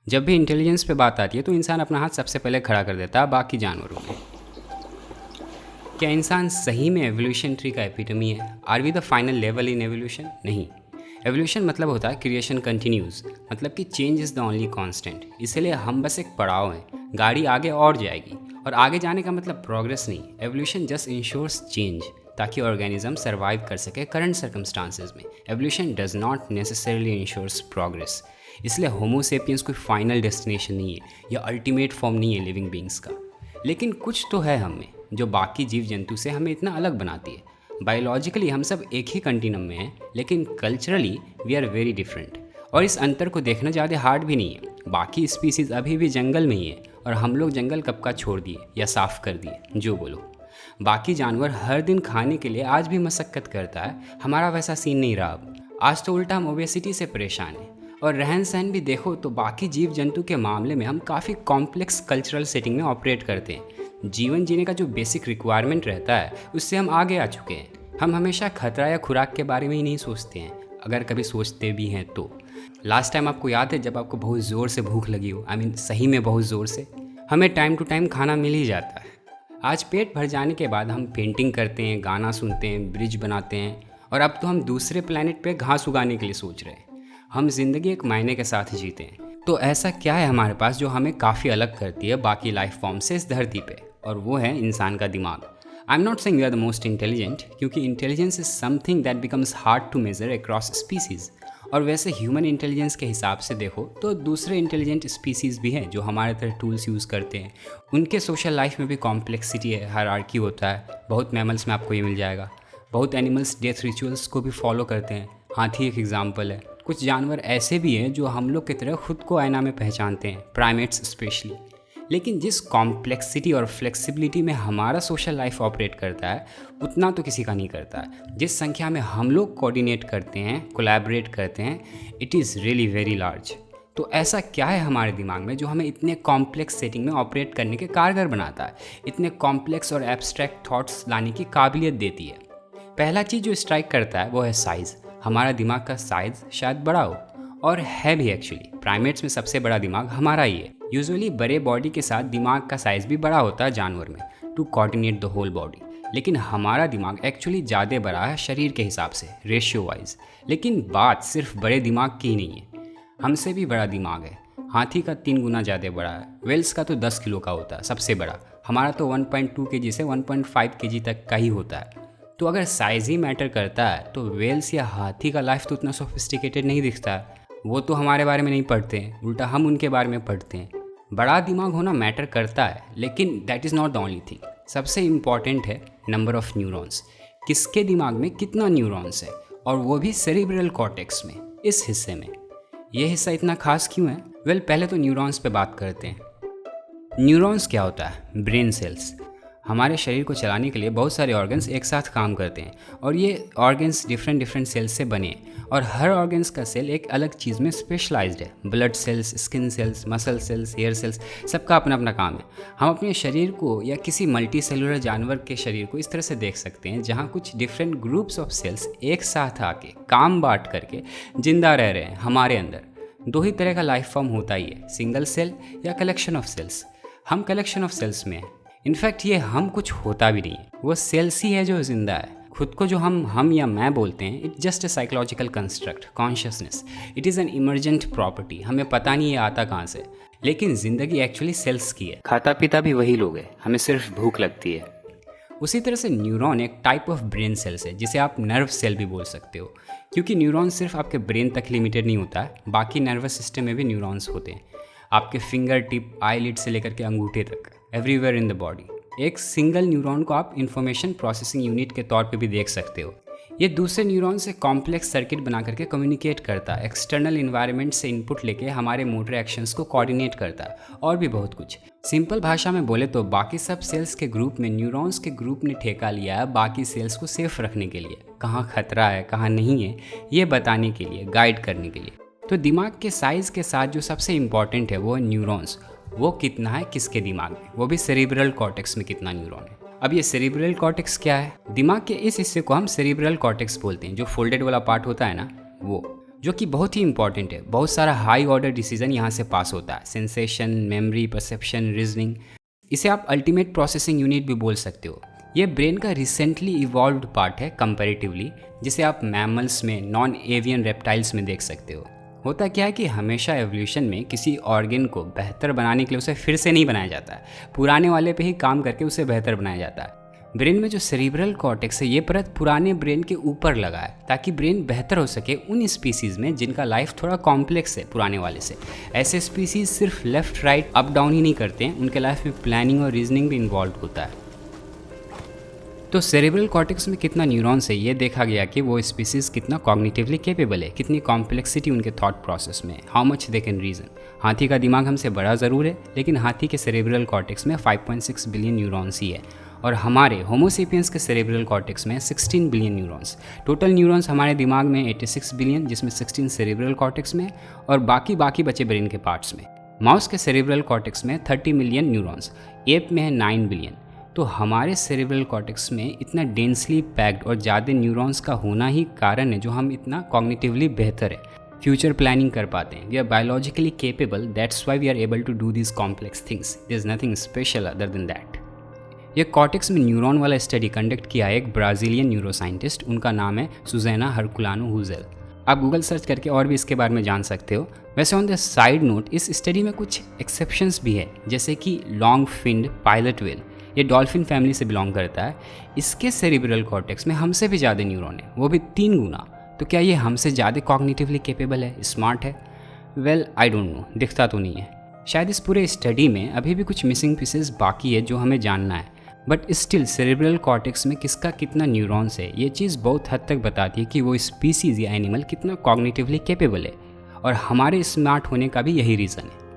जब भी इंटेलिजेंस पे बात आती है तो इंसान अपना हाथ सबसे पहले खड़ा कर देता है बाकी जानवरों में। क्या इंसान सही में एवोल्यूशन ट्री का एपिटमी है? Are we the final level in evolution? नहीं। एवोल्यूशन मतलब होता है क्रिएशन कंटिन्यूज, मतलब कि change is the only constant. इसलिए हम बस एक पड़ाव हैं, गाड़ी आगे और जाएगी, और आगे जाने का मतलब प्रोग्रेस नहीं। एवोल्यूशन जस्ट इंश्योर्स चेंज ताकि ऑर्गेनिज्म सर्वाइव कर सके करंट सर्कमस्टांसेस में। Evolution does not necessarily ensures progress. इसलिए होमो सेपियंस कोई फाइनल डेस्टिनेशन नहीं है या अल्टीमेट फॉर्म नहीं है लिविंग बींग्स का। लेकिन कुछ तो है हम में जो बाकी जीव जंतु से हमें इतना अलग बनाती है। बायोलॉजिकली हम सब एक ही कंटिन्यूम में हैं, लेकिन culturally we are very different. और इस अंतर को देखना ज़्यादा हार्ड भी नहीं है। बाकी स्पीसीज अभी भी जंगल में ही है, और हम लोग जंगल कब का छोड़ दिए या साफ़ कर दिए, जो बोलो। बाकी जानवर हर दिन खाने के लिए आज भी मशक्क़त करता है, हमारा वैसा सीन नहीं रहा अब। आज तो उल्टा हम ओबेसिटी से परेशान हैं। और रहन सहन भी देखो तो बाकी जीव जंतु के मामले में हम काफ़ी कॉम्प्लेक्स कल्चरल सेटिंग में ऑपरेट करते हैं। जीवन जीने का जो बेसिक रिक्वायरमेंट रहता है उससे हम आगे आ चुके हैं। हम हमेशा खतरा या खुराक के बारे में ही नहीं सोचते हैं, अगर कभी सोचते भी हैं तो। लास्ट टाइम आपको याद है जब आपको बहुत ज़ोर से भूख लगी हो? सही में बहुत ज़ोर से। हमें टाइम टू टाइम खाना मिल ही जाता है। आज पेट भर जाने के बाद हम पेंटिंग करते हैं, गाना सुनते हैं, ब्रिज बनाते हैं, और अब तो हम दूसरे प्लेनेट पे घास उगाने के लिए सोच रहे हैं। हम जिंदगी एक मायने के साथ जीते हैं। तो ऐसा क्या है हमारे पास जो हमें काफ़ी अलग करती है बाकी लाइफ फॉर्म से इस धरती पे? और वो है इंसान का दिमाग। I am not saying we are the most intelligent, क्योंकि intelligence is something that becomes hard to measure across species. और वैसे ह्यूमन इंटेलिजेंस के हिसाब से देखो तो दूसरे इंटेलिजेंट स्पीसीज भी हैं जो हमारे तरह टूल्स यूज़ करते हैं। उनके सोशल लाइफ में भी कॉम्प्लेक्सिटी है, हायरार्की होता है। बहुत मैमल्स में आपको ये मिल जाएगा। बहुत एनिमल्स डेथ रिचुअल्स को भी फॉलो करते हैं। हाथी एक एग्जाम्पल है। कुछ जानवर ऐसे भी हैं जो हम लोग की तरह खुद को आईना में पहचानते हैं, प्राइमेट्स स्पेशली। लेकिन जिस कॉम्प्लेक्सिटी और फ्लेक्सिबिलिटी में हमारा सोशल लाइफ ऑपरेट करता है उतना तो किसी का नहीं करता है। जिस संख्या में हम लोग कोऑर्डिनेट करते हैं, कोलैबोरेट करते हैं, it is really very large. तो ऐसा क्या है हमारे दिमाग में जो हमें इतने कॉम्प्लेक्स सेटिंग में ऑपरेट करने के कारगर बनाता है, इतने कॉम्प्लेक्स और एब्स्ट्रैक्ट थॉट्स लाने की काबिलियत देती है? पहला चीज़ जो स्ट्राइक करता है वो है साइज़। हमारा दिमाग का साइज़ शायद बड़ा हो, और है भी एक्चुअली। प्राइमेट्स में सबसे बड़ा दिमाग हमारा ही है। यूजुअली बड़े बॉडी के साथ दिमाग का साइज़ भी बड़ा होता है जानवर में, to coordinate the whole body. लेकिन हमारा दिमाग एक्चुअली ज़्यादा बड़ा है शरीर के हिसाब से, रेशियो वाइज। लेकिन बात सिर्फ बड़े दिमाग की ही नहीं है, हमसे भी बड़ा दिमाग है। हाथी का 3 गुना ज़्यादा बड़ा है। वेल्स का तो 10 किलो का होता है सबसे बड़ा। हमारा तो 1.2 kg से 1.5 kg तक का ही होता है। तो अगर साइज़ ही मैटर करता है तो वेल्स या हाथी का लाइफ तो उतना सोफिस्टिकेटेड नहीं दिखता है। वो तो हमारे बारे में नहीं पढ़ते हैं, उल्टा हम उनके बारे में पढ़ते हैं। बड़ा दिमाग होना मैटर करता है, लेकिन that is not the only thing. सबसे इम्पॉर्टेंट है नंबर ऑफ न्यूरॉन्स। किसके दिमाग में कितना न्यूरॉन्स है, और वो भी सेरिब्रल कॉर्टेक्स में, इस हिस्से में। ये हिस्सा इतना खास क्यों है? पहले तो न्यूरॉन्स पे बात करते हैं। न्यूरॉन्स क्या होता है? Brain cells. हमारे शरीर को चलाने के लिए बहुत सारे ऑर्गन्स एक साथ काम करते हैं, और ये ऑर्गन्स डिफरेंट सेल्स से बने हैं, और हर ऑर्गन्स का सेल एक अलग चीज़ में स्पेशलाइज्ड है। Blood cells, skin cells, muscle cells, hair cells, सबका अपना अपना काम है। हम अपने शरीर को या किसी मल्टी सेलुलर जानवर के शरीर को इस तरह से देख सकते हैं जहाँ कुछ डिफरेंट ग्रुप्स ऑफ सेल्स एक साथ आके काम बांट करके जिंदा रह रहे हैं। हमारे अंदर 2 ही तरह का लाइफ फॉर्म होता ही है, सिंगल सेल या कलेक्शन ऑफ सेल्स। हम कलेक्शन ऑफ सेल्स में हैं। इनफैक्ट ये हम कुछ होता भी नहीं है, वो सेल्स ही है जो जिंदा है। खुद को जो हम या मैं बोलते हैं, it just a psychological construct, consciousness. It is an emergent property. हमें पता नहीं ये आता कहाँ से, लेकिन ज़िंदगी एक्चुअली सेल्स की है। खाता पीता भी वही लोग हैं, हमें सिर्फ भूख लगती है। उसी तरह से न्यूरॉन एक टाइप ऑफ ब्रेन सेल्स है, जिसे आप नर्व सेल भी बोल सकते हो, क्योंकि न्यूरॉन सिर्फ आपके ब्रेन तक लिमिटेड नहीं होता है, बाकी नर्वस सिस्टम में भी न्यूरॉन्स होते हैं। आपके फिंगर टिप, आईलिड से लेकर के अंगूठे तक, एवरीवेयर इन द बॉडी। एक सिंगल न्यूरॉन को आप इंफॉर्मेशन प्रोसेसिंग यूनिट के तौर पे भी देख सकते हो। ये दूसरे न्यूरॉन से कॉम्प्लेक्स सर्किट बना करके कम्युनिकेट करता है, एक्सटर्नल इन्वायरमेंट से इनपुट लेके हमारे मोटर एक्शंस को कोऑर्डिनेट करता है, और भी बहुत कुछ। सिंपल भाषा में बोले तो बाकी सब सेल्स के ग्रुप में न्यूरॉन्स के ग्रुप ने ठेका लिया है बाकी सेल्स को सेफ रखने के लिए, कहाँ खतरा है कहाँ नहीं है ये बताने के लिए, गाइड करने के लिए। तो दिमाग के साइज़ के साथ जो सबसे इम्पॉर्टेंट है वो है न्यूरॉन्स। वो कितना है किसके दिमाग में, वो भी सेरिब्रल कॉर्टेक्स में कितना न्यूरॉन है। अब ये सेरिब्रल कॉर्टेक्स क्या है? दिमाग के इस हिस्से को हम सेरिब्रल कॉर्टेक्स बोलते हैं, जो फोल्डेड वाला पार्ट होता है ना वो। जो कि बहुत ही इंपॉर्टेंट है। बहुत सारा हाई ऑर्डर डिसीजन यहाँ से पास होता है, सेंसेशन, मेमोरी, परसेप्शन, रीजनिंग। इसे आप अल्टीमेट प्रोसेसिंग यूनिट भी बोल सकते हो। ये ब्रेन का रिसेंटली इवॉल्व्ड पार्ट है कंपैरेटिवली, जिसे आप मैमल्स में, नॉन एवियन रेप्टाइल्स में देख सकते हो। होता क्या है कि हमेशा एवोल्यूशन में किसी ऑर्गन को बेहतर बनाने के लिए उसे फिर से नहीं बनाया जाता है, पुराने वाले पे ही काम करके उसे बेहतर बनाया जाता है। ब्रेन में जो सेरिब्रल कॉर्टेक्स है, ये परत पुराने ब्रेन के ऊपर लगा है ताकि ब्रेन बेहतर हो सके उन स्पीसीज़ में जिनका लाइफ थोड़ा कॉम्प्लेक्स है पुराने वाले से। ऐसे स्पीसीज़ सिर्फ लेफ्ट राइट अप डाउन ही नहीं करते हैं, उनके लाइफ में प्लानिंग और रीजनिंग भी इन्वॉल्व होता है। तो सेरेब्रल कॉर्टेक्स में कितना न्यूरॉन्स है, ये देखा गया कि वो स्पीसीज कितना कॉग्निटिवली कैपेबल है, कितनी कॉम्प्लेक्सिटी उनके थॉट प्रोसेस में, how much they can reason. हाथी का दिमाग हमसे बड़ा ज़रूर है, लेकिन हाथी के सेरेब्रल कॉर्टेक्स में 5.6 बिलियन न्यूरॉन्स ही है, और हमारे होमोसेपियंस के सेरेब्रल कॉर्टेक्स में 16 बिलियन न्यूरॉन्स। टोटल न्यूरॉन्स हमारे दिमाग में 86 बिलियन, जिसमें 16 सेरेब्रल कॉर्टेक्स में और बाकी बचे ब्रेन के पार्ट्स में। माउस के सेरेब्रल कॉर्टेक्स में 30 मिलियन न्यूरॉन्स, एप में है 9 बिलियन। तो हमारे सेरेब्रल कॉर्टेक्स में इतना डेंसली पैक्ड और ज़्यादा न्यूरॉन्स का होना ही कारण है जो हम इतना कॉग्निटिवली बेहतर है, फ्यूचर प्लानिंग कर पाते हैं। We are biologically capable, that's why we are able to do this complex things. There is nothing special other than that. ये कॉर्टेक्स में न्यूरॉन वाला स्टडी कंडक्ट किया है एक ब्राज़ीलियन न्यूरोसाइंटिस्ट, उनका नाम है सुज़ैना हरकुलानो हुजेल। आप गूगल सर्च करके और भी इसके बारे में जान सकते हो। वैसे ऑन द साइड नोट, इस स्टडी में कुछ एक्सेप्शंस भी है, जैसे कि लॉन्ग फिन्ड पायलट व्हेल, ये डॉल्फिन फैमिली से बिलोंग करता है। इसके सेरिब्रल कॉर्टेक्स में हमसे भी ज़्यादा न्यूरॉन है, वो भी 3 गुना। तो क्या ये हमसे ज़्यादा कॉग्निटिवली कैपेबल है, स्मार्ट है? वेल, आई डोंट नो, दिखता तो नहीं है। शायद इस पूरे स्टडी में अभी भी कुछ मिसिंग पीसेस बाकी है जो हमें जानना है, बट स्टिल सेरिब्रल कॉर्टेक्स में किसका कितना न्यूरॉन्स है, ये चीज़ बहुत हद तक बताती है कि वो स्पीसीज़ या एनिमल कितना कॉग्निटिवली कैपेबल है, और हमारे स्मार्ट होने का भी यही रीज़न है।